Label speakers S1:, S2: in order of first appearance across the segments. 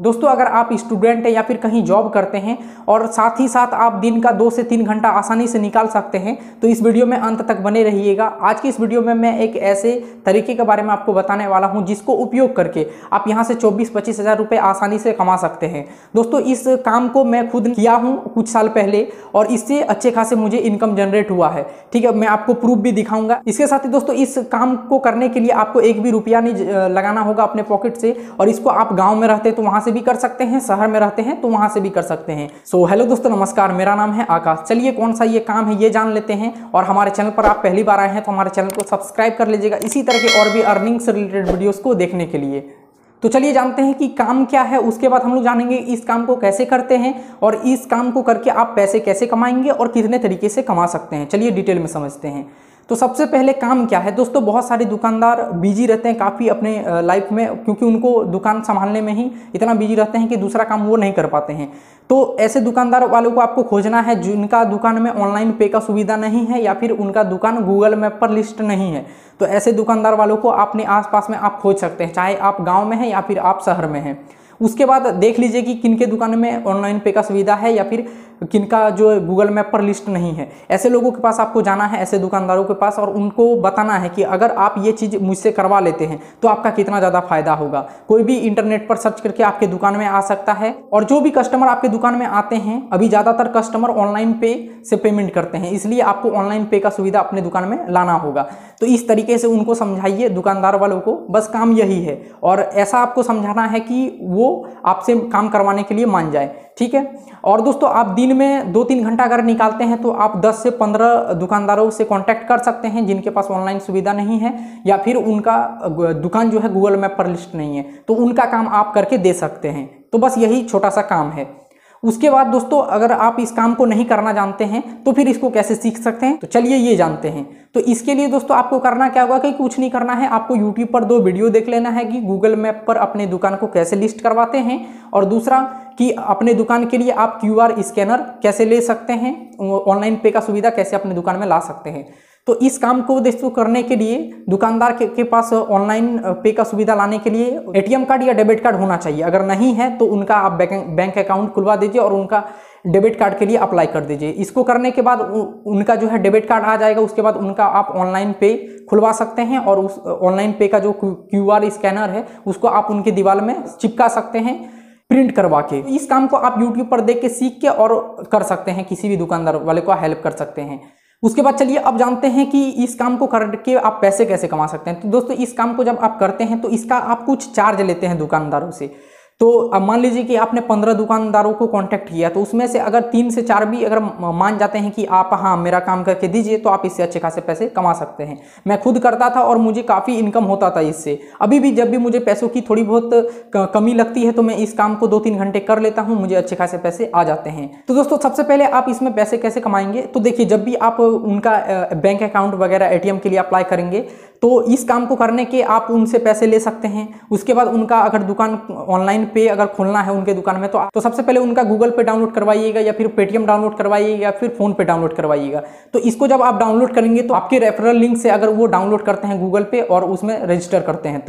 S1: दोस्तों अगर आप स्टूडेंट हैं या फिर कहीं जॉब करते हैं और साथ ही साथ आप दिन का 2 से 3 घंटा आसानी से निकाल सकते हैं तो इस वीडियो में अंत तक बने रहिएगा। आज की इस वीडियो में मैं एक ऐसे तरीके के बारे में आपको बताने वाला हूं जिसको उपयोग करके आप यहां से 24-25 हज़ार रुपये आसानी से कमा सकते हैं। दोस्तों इस काम को मैं खुद किया हूँ कुछ साल पहले और इससे अच्छे खासे मुझे इनकम जनरेट हुआ है। ठीक है, मैं आपको प्रूफ भी दिखाऊंगा। इसके साथ ही दोस्तों इस काम को करने के लिए आपको एक भी रुपया नहीं लगाना होगा अपने पॉकेट से और इसको आप गाँव में रहते तो वहां से भी कर सकते हैं, शहर में रहते हैं तो वहां से भी कर सकते हैं। सो हेलो दोस्तों, नमस्कार, मेरा नाम है आकाश। चलिए कौन सा ये काम है ये जान लेते हैं और हमारे चैनल पर आप पहली बार आए हैं तो हमारे चैनल को सब्सक्राइब कर लीजिएगा इसी तरह के और भी अर्निंग से रिलेटेड वीडियोस को देखने के लिए। तो चलिए जानते हैं कि काम क्या है, उसके बाद हम लोग जानेंगे इस काम को कैसे करते हैं और इस काम को करके आप पैसे कैसे कमाएंगे और कितने तरीके से कमा सकते हैं। चलिए डिटेल में समझते हैं। तो सबसे पहले काम क्या है दोस्तों, बहुत सारे दुकानदार बिजी रहते हैं काफ़ी अपने लाइफ में, क्योंकि उनको दुकान संभालने में ही इतना बिजी रहते हैं कि दूसरा काम वो नहीं कर पाते हैं। तो ऐसे दुकानदार वालों को आपको खोजना है जिनका दुकान में ऑनलाइन पे का सुविधा नहीं है या फिर उनका दुकान गूगल मैप पर लिस्ट नहीं है। तो ऐसे दुकानदार वालों को अपने आसपास में आप खोज सकते हैं, चाहे आप गाँव में हैं या फिर आप शहर में हैं। उसके बाद देख लीजिए कि किनके दुकान में ऑनलाइन पे का सुविधा है या फिर किनका जो गूगल मैप पर लिस्ट नहीं है। ऐसे लोगों के पास आपको जाना है, ऐसे दुकानदारों के पास, और उनको बताना है कि अगर आप ये चीज़ मुझसे करवा लेते हैं तो आपका कितना ज़्यादा फायदा होगा। कोई भी इंटरनेट पर सर्च करके आपके दुकान में आ सकता है और जो भी कस्टमर आपके दुकान में आते हैं, अभी ज़्यादातर कस्टमर ऑनलाइन पे से पेमेंट करते हैं, इसलिए आपको ऑनलाइन पे का सुविधा अपने दुकान में लाना होगा। तो इस तरीके से उनको समझाइए दुकानदार वालों को, बस काम यही है और ऐसा आपको समझाना है कि वो आपसे काम करवाने के लिए मान जाए। ठीक है, और दोस्तों आप दिन में 2-3 घंटा अगर निकालते हैं तो आप 10 से 15 दुकानदारों से कांटेक्ट कर सकते हैं जिनके पास ऑनलाइन सुविधा नहीं है या फिर उनका दुकान जो है गूगल मैप पर लिस्ट नहीं है, तो उनका काम आप करके दे सकते हैं। तो बस यही छोटा सा काम है। उसके बाद दोस्तों अगर आप इस काम को नहीं करना जानते हैं तो फिर इसको कैसे सीख सकते हैं, तो चलिए ये जानते हैं। तो इसके लिए दोस्तों आपको करना क्या होगा कि कुछ नहीं करना है, आपको YouTube पर 2 वीडियो देख लेना है कि गूगल मैप पर अपने दुकान को कैसे लिस्ट करवाते हैं, और दूसरा कि अपने दुकान के लिए आप QR स्कैनर कैसे ले सकते हैं, ऑनलाइन पे का सुविधा कैसे अपने दुकान में ला सकते हैं। तो इस काम को दोस्तों करने के लिए दुकानदार के पास ऑनलाइन पे का सुविधा लाने के लिए ATM कार्ड या डेबिट कार्ड होना चाहिए। अगर नहीं है तो उनका आप बैंक अकाउंट खुलवा दीजिए और उनका डेबिट कार्ड के लिए अप्लाई कर दीजिए। इसको करने के बाद उनका जो है डेबिट कार्ड आ जाएगा, उसके बाद उनका आप ऑनलाइन पे खुलवा सकते हैं और उस ऑनलाइन पे का जो QR स्कैनर है उसको आप उनके दीवार में चिपका सकते हैं प्रिंट करवा के। इस काम को आप YouTube पर देख के सीख के और कर सकते हैं, किसी भी दुकानदार वाले को हेल्प कर सकते हैं। उसके बाद चलिए अब जानते हैं कि इस काम को करके आप पैसे कैसे कमा सकते हैं। तो दोस्तों इस काम को जब आप करते हैं तो इसका आप कुछ चार्ज लेते हैं दुकानदारों से। तो अब मान लीजिए कि आपने 15 दुकानदारों को कांटेक्ट किया, तो उसमें से अगर 3 से 4 भी अगर मान जाते हैं कि आप हाँ मेरा काम करके दीजिए, तो आप इससे अच्छे खासे पैसे कमा सकते हैं। मैं खुद करता था और मुझे काफ़ी इनकम होता था इससे। अभी भी जब भी मुझे पैसों की थोड़ी बहुत कमी लगती है तो मैं इस काम को 2-3 घंटे कर लेता हूँ, मुझे अच्छे खासे पैसे आ जाते हैं। तो दोस्तों सबसे पहले आप इसमें पैसे कैसे कमाएंगे, तो देखिए जब भी आप उनका बैंक अकाउंट वगैरह ATM के लिए अप्लाई करेंगे तो इस काम को करने के आप उनसे पैसे ले सकते हैं। उसके बाद उनका अगर दुकान ऑनलाइन पे अगर खोलना है उनके दुकान में तो सबसे पहले उनका गूगल पे डाउनलोड करवाइएगा या फिर पेटीएम डाउनलोड करवाइएगा या फिर फोन पे डाउनलोड करवाइएगा। तो इसको जब आप डाउनलोड करेंगे तो आपके रेफरल लिंक से अगर वो डाउनलोड करते हैं गूगल पे और उसमें रजिस्टर करते हैं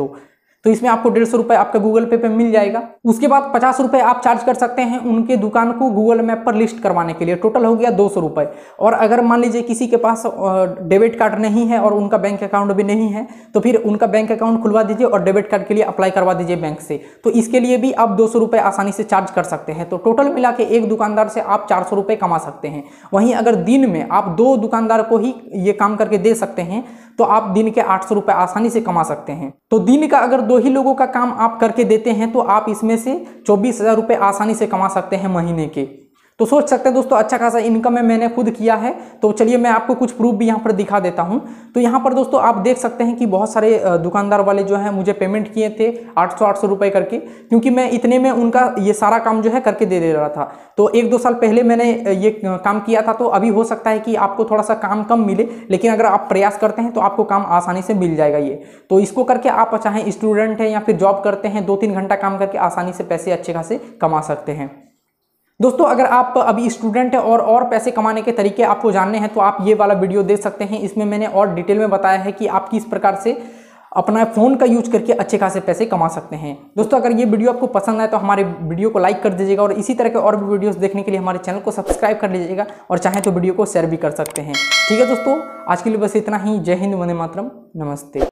S1: तो इसमें आपको 150 रुपये आपका गूगल पे मिल जाएगा। उसके बाद 50 रुपये आप चार्ज कर सकते हैं उनके दुकान को गूगल मैप पर लिस्ट करवाने के लिए, टोटल हो गया 200 रुपये। और अगर मान लीजिए किसी के पास डेबिट कार्ड नहीं है और उनका बैंक अकाउंट भी नहीं है तो फिर उनका बैंक अकाउंट खुलवा दीजिए और डेबिट कार्ड के लिए अप्लाई करवा दीजिए बैंक से। तो इसके लिए भी आप 200 रुपये आसानी से चार्ज कर सकते हैं। तो टोटल मिला के एक दुकानदार से आप 400 रुपये कमा सकते हैं। वहीं अगर दिन में आप 2 दुकानदार को ही ये काम करके दे सकते हैं तो आप दिन के 800 रुपये आसानी से कमा सकते हैं। तो दिन का अगर 2 ही लोगों का काम आप करके देते हैं तो आप इसमें से 24 हज़ार रुपये आसानी से कमा सकते हैं महीने के। तो सोच सकते हैं दोस्तों अच्छा खासा इनकम है, मैंने खुद किया है। तो चलिए मैं आपको कुछ प्रूफ भी यहाँ पर दिखा देता हूँ। तो यहाँ पर दोस्तों आप देख सकते हैं कि बहुत सारे दुकानदार वाले जो हैं मुझे पेमेंट किए थे 800 रुपये करके, क्योंकि मैं इतने में उनका ये सारा काम जो है करके दे रहा था। तो 1-2 साल पहले मैंने ये काम किया था। तो अभी हो सकता है कि आपको थोड़ा सा काम कम मिले, लेकिन अगर आप प्रयास करते हैं तो आपको काम आसानी से मिल जाएगा ये। तो इसको करके आप चाहे स्टूडेंट हैं या फिर जॉब करते हैं, 2-3 घंटा काम करके आसानी से पैसे अच्छे खासे कमा सकते हैं। दोस्तों अगर आप अभी स्टूडेंट हैं और पैसे कमाने के तरीके आपको जानने हैं तो आप ये वाला वीडियो देख सकते हैं। इसमें मैंने और डिटेल में बताया है कि आप किस प्रकार से अपना फ़ोन का यूज करके अच्छे खासे पैसे कमा सकते हैं। दोस्तों अगर ये वीडियो आपको पसंद आए तो हमारे वीडियो को लाइक कर दीजिएगा और इसी तरह के और भी वीडियोस देखने के लिए हमारे चैनल को सब्सक्राइब कर लीजिएगा और चाहें तो वीडियो को शेयर भी कर सकते हैं। ठीक है दोस्तों, आज के लिए बस इतना ही। जय हिंद, वंदे मातरम, नमस्ते।